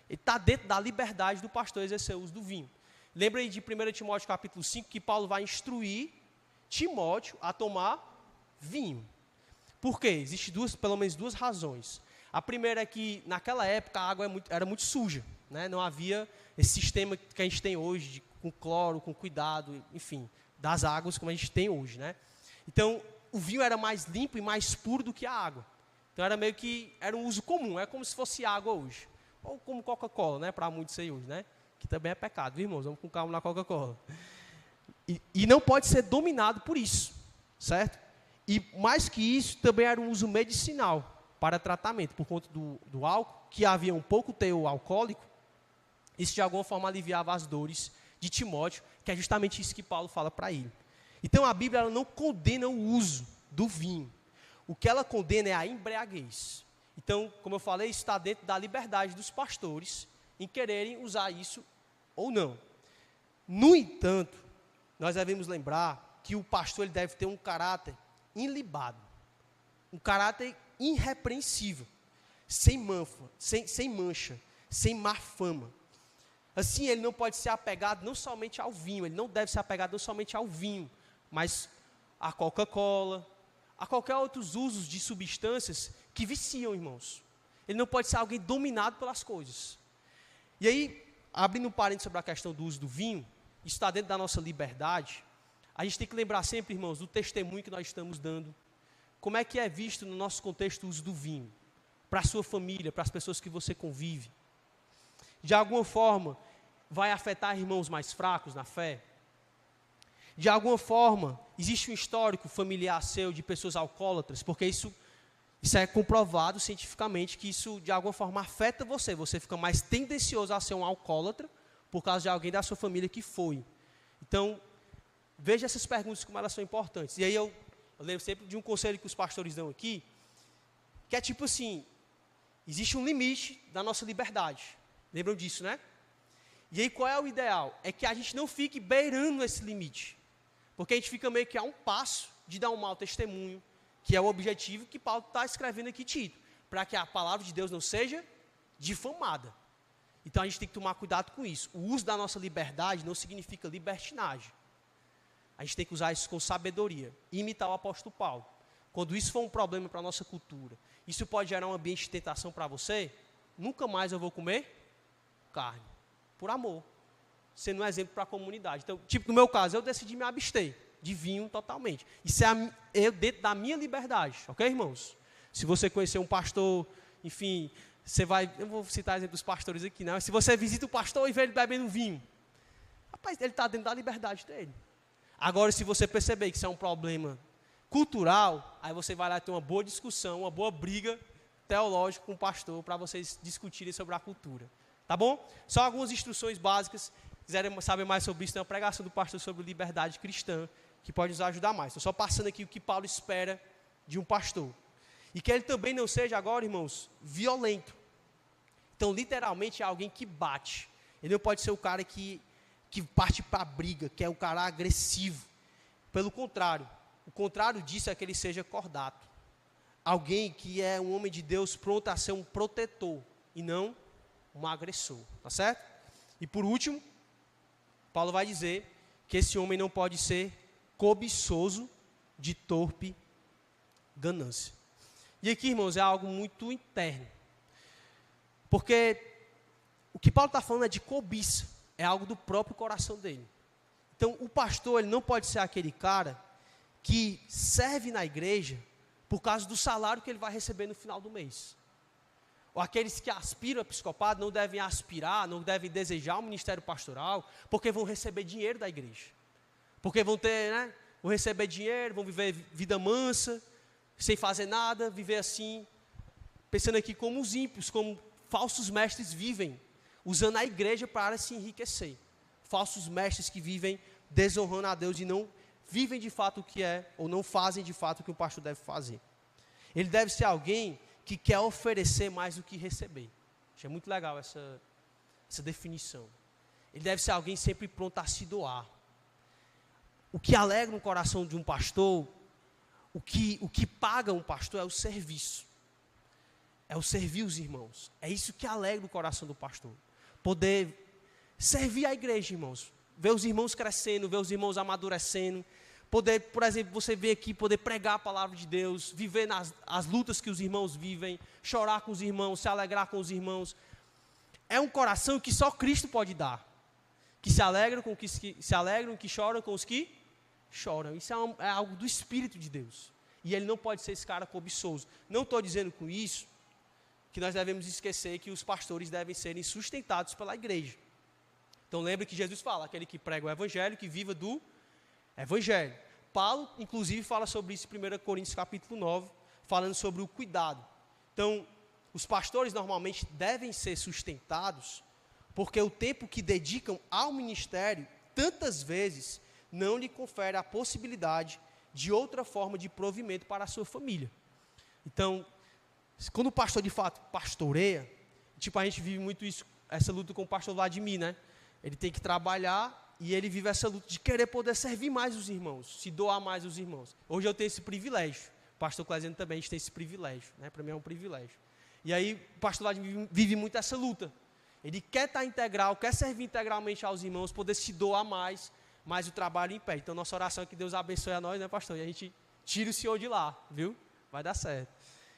Ele está dentro da liberdade do pastor exercer o uso do vinho. Lembra aí de 1 Timóteo capítulo 5, que Paulo vai instruir Timóteo a tomar vinho. Por quê? Existem pelo menos duas razões. A primeira é que, naquela época, a água era muito suja. Né? Não havia esse sistema que a gente tem hoje, com cloro, com cuidado, enfim, das águas como a gente tem hoje. Né? Então, o vinho era mais limpo e mais puro do que a água. Então, era um uso comum, é como se fosse água hoje. Ou como Coca-Cola, né? Para muitos aí hoje, né? Que também é pecado, viu, irmãos? Vamos com calma na Coca-Cola. E não pode ser dominado por isso, certo? E mais que isso, também era um uso medicinal para tratamento, por conta do álcool, que havia um pouco teor alcoólico. Isso de alguma forma aliviava as dores de Timóteo, que é justamente isso que Paulo fala para ele. Então a Bíblia ela não condena o uso do vinho. O que ela condena é a embriaguez. Então, como eu falei, isso está dentro da liberdade dos pastores em quererem usar isso ou não. No entanto, nós devemos lembrar que o pastor ele deve ter um caráter ilibado, um caráter irrepreensível, sem mancha, sem má fama. Assim, ele não pode ser apegado não somente ao vinho, ele não deve ser apegado não somente ao vinho, mas à Coca-Cola, a qualquer outros usos de substâncias que viciam, irmãos. Ele não pode ser alguém dominado pelas coisas. E aí, abrindo um parênteses sobre a questão do uso do vinho, isso está dentro da nossa liberdade. A gente tem que lembrar sempre, irmãos, do testemunho que nós estamos dando. Como é que é visto no nosso contexto o uso do vinho? Para a sua família, para as pessoas que você convive. De alguma forma, vai afetar irmãos mais fracos na fé? De alguma forma, existe um histórico familiar seu de pessoas alcoólatras? Porque isso é comprovado cientificamente que isso, de alguma forma, afeta você. Você fica mais tendencioso a ser um alcoólatra por causa de alguém da sua família que foi. Então, veja essas perguntas como elas são importantes. E aí eu lembro sempre de um conselho que os pastores dão aqui, que é tipo assim, existe um limite da nossa liberdade. Lembram disso, né? E aí qual é o ideal? É que a gente não fique beirando esse limite. Porque a gente fica meio que a um passo de dar um mau testemunho, que é o objetivo que Paulo está escrevendo aqui, Tito, para que a palavra de Deus não seja difamada. Então a gente tem que tomar cuidado com isso. O uso da nossa liberdade não significa libertinagem. A gente tem que usar isso com sabedoria, imitar o apóstolo Paulo. Quando isso for um problema para a nossa cultura, isso pode gerar um ambiente de tentação para você, nunca mais eu vou comer carne. por amor, sendo um exemplo para a comunidade. Então, tipo, no meu caso, eu decidi me abster de vinho totalmente. Isso é dentro da minha liberdade, ok, irmãos? Se você conhecer um pastor, enfim, você vai, eu vou citar exemplo dos pastores aqui, né? Se você visita o pastor e vê ele bebendo vinho, rapaz, ele está dentro da liberdade dele. Agora, se você perceber que isso é um problema cultural, aí você vai lá ter uma boa discussão, uma boa briga teológica com o pastor, para vocês discutirem sobre a cultura. Tá bom? Só algumas instruções básicas. Se quiserem saber mais sobre isso, tem uma pregação do pastor sobre liberdade cristã, que pode nos ajudar mais. Estou só passando aqui o que Paulo espera de um pastor. E que ele também não seja agora, irmãos, violento. Então, literalmente, é alguém que bate. Ele não pode ser o cara que parte para a briga, que é o cara agressivo. Pelo contrário, o contrário disso é que ele seja cordato. Alguém que é um homem de Deus pronto a ser um protetor e não um agressor, tá certo? E por último, Paulo vai dizer que esse homem não pode ser cobiçoso de torpe ganância. E aqui, irmãos, é algo muito interno. Porque o que Paulo está falando é de cobiça, é algo do próprio coração dele. Então, o pastor, ele não pode ser aquele cara que serve na igreja por causa do salário que ele vai receber no final do mês. Ou aqueles que aspiram a episcopado não devem aspirar, não devem desejar o ministério pastoral, porque vão receber dinheiro da igreja. Porque vão receber dinheiro, vão viver vida mansa, sem fazer nada, viver assim, pensando aqui como os ímpios, como falsos mestres vivem, usando a igreja para se enriquecer. Falsos mestres que vivem desonrando a Deus e não vivem de fato o que é, ou não fazem de fato o que o pastor deve fazer. Ele deve ser alguém que quer oferecer mais do que receber. Achei muito legal essa definição. Ele deve ser alguém sempre pronto a se doar. O que alegra o coração de um pastor, o que paga um pastor é o serviço. É o servir os irmãos. É isso que alegra o coração do pastor. Poder servir a igreja, irmãos. Ver os irmãos crescendo, ver os irmãos amadurecendo. Poder, por exemplo, você vir aqui, poder pregar a palavra de Deus, viver as lutas que os irmãos vivem, chorar com os irmãos, se alegrar com os irmãos. É um coração que só Cristo pode dar. Que se alegram com os que se alegram, que choram com os que choram. Isso é algo do Espírito de Deus. E ele não pode ser esse cara cobiçoso. Não estou dizendo com isso que nós devemos esquecer que os pastores devem serem sustentados pela igreja. Então lembre que Jesus fala, aquele que prega o evangelho, que viva do evangelho. Paulo, inclusive, fala sobre isso em 1 Coríntios capítulo 9, falando sobre o cuidado. Então, os pastores normalmente devem ser sustentados, porque o tempo que dedicam ao ministério, tantas vezes, não lhe confere a possibilidade de outra forma de provimento para a sua família. Então, quando o pastor de fato pastoreia, tipo, a gente vive muito isso, essa luta com o pastor Vladimir, né? Ele tem que trabalhar e ele vive essa luta de querer poder servir mais os irmãos, se doar mais os irmãos. Hoje eu tenho esse privilégio, o pastor Clésio também, a gente tem esse privilégio, né? Para mim é um privilégio. E aí o pastor Vladimir vive muito essa luta. Ele quer estar integral, quer servir integralmente aos irmãos, poder se doar mais, mas o trabalho impede. Então nossa oração é que Deus abençoe a nós, né, pastor? E a gente tire o senhor de lá, viu? Vai dar certo.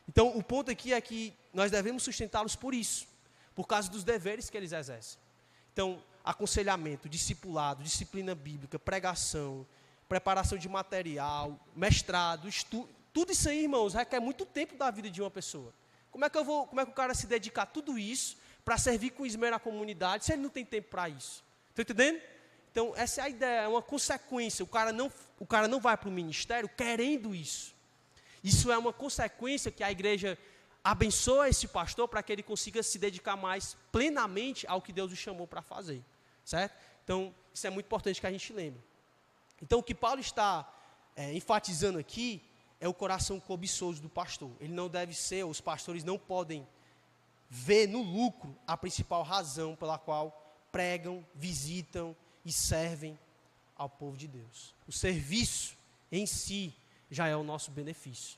Então, o ponto aqui é que nós devemos sustentá-los por isso, por causa dos deveres que eles exercem. Então, aconselhamento, discipulado, disciplina bíblica, pregação, preparação de material, mestrado, estudo, tudo isso aí, irmãos, requer muito tempo da vida de uma pessoa. Como é que o cara se dedicar a tudo isso para servir com esmero à comunidade, se ele não tem tempo para isso? Está entendendo? Então, essa é a ideia, é uma consequência. O cara não vai para o ministério querendo isso. Isso é uma consequência que a igreja abençoa esse pastor para que ele consiga se dedicar mais plenamente ao que Deus o chamou para fazer, certo? Então, isso é muito importante que a gente lembre. Então, o que Paulo está enfatizando aqui é o coração cobiçoso do pastor. Ele não deve ser, os pastores não podem ver no lucro a principal razão pela qual pregam, visitam e servem ao povo de Deus. O serviço em si já é o nosso benefício.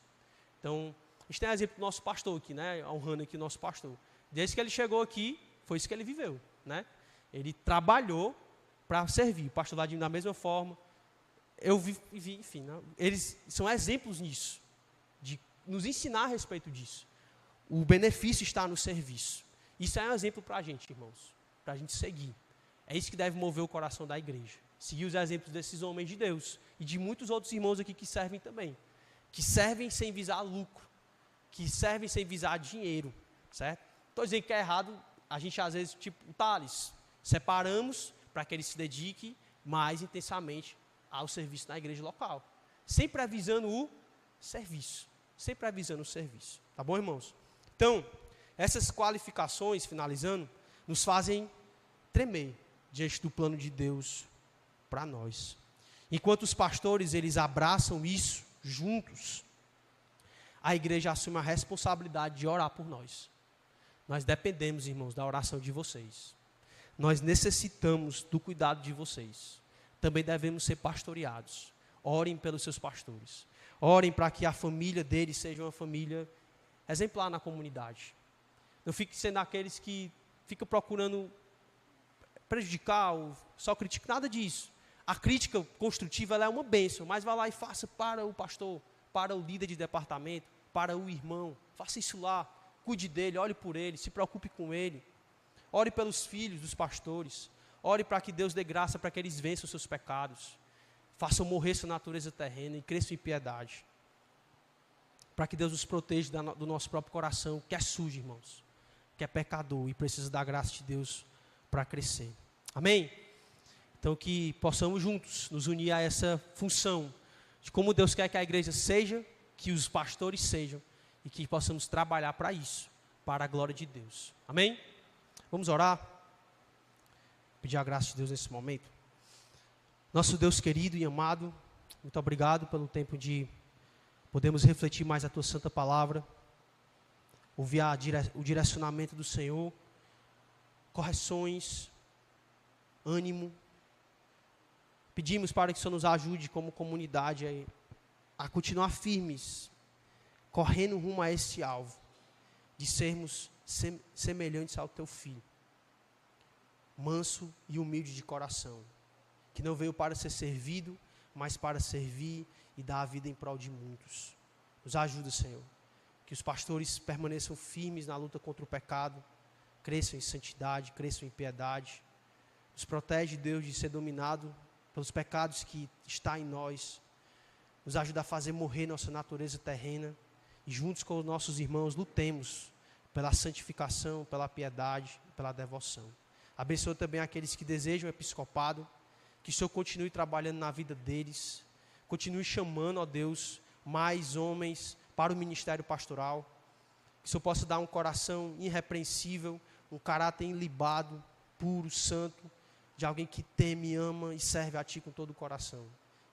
Então, a gente tem exemplo do nosso pastor aqui, né? Honrando aqui o nosso pastor. Desde que ele chegou aqui, foi isso que ele viveu, né? Ele trabalhou para servir. O pastor Vladimir da mesma forma. Eu vi, enfim, né? Eles são exemplos nisso, de nos ensinar a respeito disso. O benefício está no serviço. Isso é um exemplo para a gente, irmãos, para a gente seguir. É isso que deve mover o coração da igreja. Seguir os exemplos desses homens de Deus e de muitos outros irmãos aqui que servem também. Que servem sem visar lucro. Que servem sem visar dinheiro. Certo? Estou dizendo que é errado, a gente às vezes, tipo o Thales, separamos para que ele se dedique mais intensamente ao serviço na igreja local. Sempre avisando o serviço. Sempre avisando o serviço. Tá bom, irmãos? Então, essas qualificações, finalizando, nos fazem tremer diante do plano de Deus para nós. Enquanto os pastores, eles abraçam isso juntos, a igreja assume a responsabilidade de orar por nós. Nós dependemos, irmãos, da oração de vocês. Nós necessitamos do cuidado de vocês. Também devemos ser pastoreados. Orem pelos seus pastores. Orem para que a família deles seja uma família exemplar na comunidade. Não fique sendo aqueles que ficam procurando prejudicar, ou só criticar, nada disso. A crítica construtiva ela é uma bênção, mas vá lá e faça para o pastor, para o líder de departamento, para o irmão. Faça isso lá, cuide dele, ore por ele, se preocupe com ele. Ore pelos filhos dos pastores. Ore para que Deus dê graça para que eles vençam os seus pecados. Façam morrer sua natureza terrena e cresçam em piedade. Para que Deus nos proteja do nosso próprio coração, que é sujo, irmãos. Que é pecador e precisa da graça de Deus para crescer. Amém? Então que possamos juntos nos unir a essa função de como Deus quer que a igreja seja, que os pastores sejam e que possamos trabalhar para isso, para a glória de Deus. Amém? Vamos orar? Pedir a graça de Deus nesse momento. Nosso Deus querido e amado, muito obrigado pelo tempo de podermos refletir mais a Tua Santa Palavra, ouvir o direcionamento do Senhor, correções, ânimo. Pedimos para que o Senhor nos ajude como comunidade a continuar firmes, correndo rumo a esse alvo, de sermos semelhantes ao Teu Filho, manso e humilde de coração, que não veio para ser servido, mas para servir e dar a vida em prol de muitos. Nos ajuda, Senhor, que os pastores permaneçam firmes na luta contra o pecado, cresçam em santidade, cresçam em piedade. Nos protege, Deus, de ser dominado pelos pecados que está em nós. Nos ajuda a fazer morrer nossa natureza terrena e juntos com os nossos irmãos lutemos pela santificação, pela piedade, pela devoção. Abençoa também aqueles que desejam o episcopado, que o Senhor continue trabalhando na vida deles, continue chamando, ó Deus, mais homens para o ministério pastoral, que o Senhor possa dar um coração irrepreensível, um caráter ilibado, puro, santo, de alguém que teme, ama e serve a Ti com todo o coração.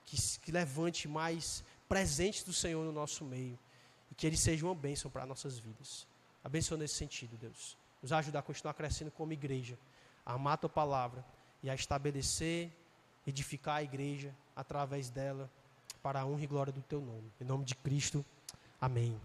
Que levante mais presentes do Senhor no nosso meio e que Ele seja uma bênção para nossas vidas. Abençoa nesse sentido, Deus. Nos ajuda a continuar crescendo como igreja, a amar a Tua palavra e a estabelecer, edificar a igreja através dela para a honra e glória do Teu nome. Em nome de Cristo, amém.